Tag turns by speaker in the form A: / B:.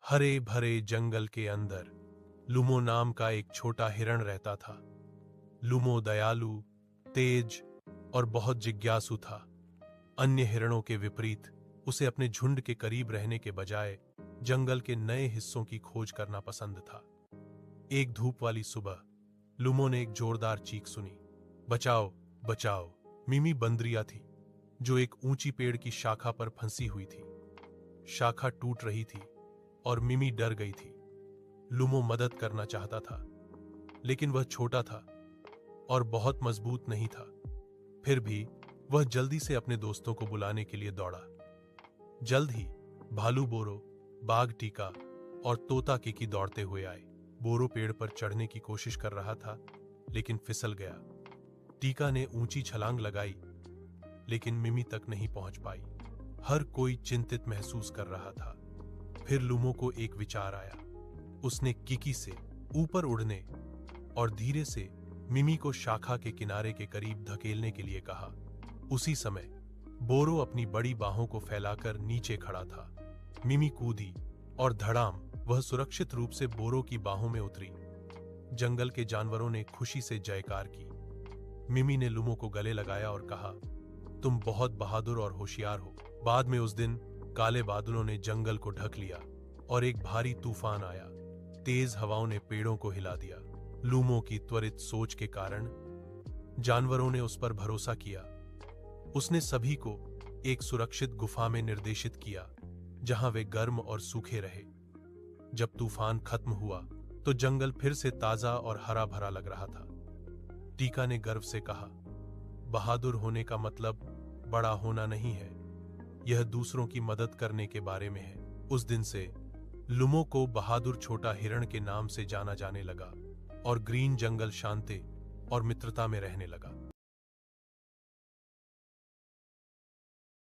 A: हरे भरे जंगल के अंदर लुमो नाम का एक छोटा हिरण रहता था। लुमो दयालु, तेज और बहुत जिज्ञासु था। अन्य हिरणों के विपरीत उसे अपने झुंड के करीब रहने के बजाय जंगल के नए हिस्सों की खोज करना पसंद था। एक धूप वाली सुबह लुमो ने एक जोरदार चीख सुनी, बचाओ बचाओ। मिमी बंदरिया थी जो एक ऊंची पेड़ की शाखा पर फंसी हुई थी। शाखा टूट रही थी और मिमी डर गई थी। लुमो मदद करना चाहता था, लेकिन वह छोटा था और बहुत मजबूत नहीं था। फिर भी वह जल्दी से अपने दोस्तों को बुलाने के लिए दौड़ा। जल्द ही भालू बोरो, बाघ टीका और तोता किकी दौड़ते हुए आए। बोरो पेड़ पर चढ़ने की कोशिश कर रहा था, लेकिन फिसल गया। टीका ने ऊंची छलांग लगाई, लेकिन मिमी तक नहीं पहुंच पाई। हर कोई चिंतित महसूस कर रहा था। फिर लुमो को एक विचार आया। उसने किकी से ऊपर उड़ने और धीरे से मिमी को शाखा के किनारे के करीब धकेलने के लिए कहा। उसी समय बोरो अपनी बड़ी बाहों को फैलाकर नीचे खड़ा था। मिमी कूदी और धड़ाम वह सुरक्षित रूप से बोरो की बाहों में उतरी। जंगल के जानवरों ने खुशी से जयकार की। मिमी ने लुमो को गले लगाया और कहा, तुम बहुत बहादुर और होशियार हो। बाद में उस दिन काले बादलों ने जंगल को ढक लिया और एक भारी तूफान आया। तेज हवाओं ने पेड़ों को हिला दिया। लुमो की त्वरित सोच के कारण जानवरों ने उस पर भरोसा किया। उसने सभी को एक सुरक्षित गुफा में निर्देशित किया, जहां वे गर्म और सूखे रहे। जब तूफान खत्म हुआ तो जंगल फिर से ताजा और हरा भरा लग रहा था। टीका ने गर्व से कहा, बहादुर होने का मतलब बड़ा होना नहीं है, यह दूसरों की मदद करने के बारे में है। उस दिन से लुमो को बहादुर छोटा हिरण के नाम से जाना जाने लगा और ग्रीन जंगल शांति और मित्रता में रहने लगा।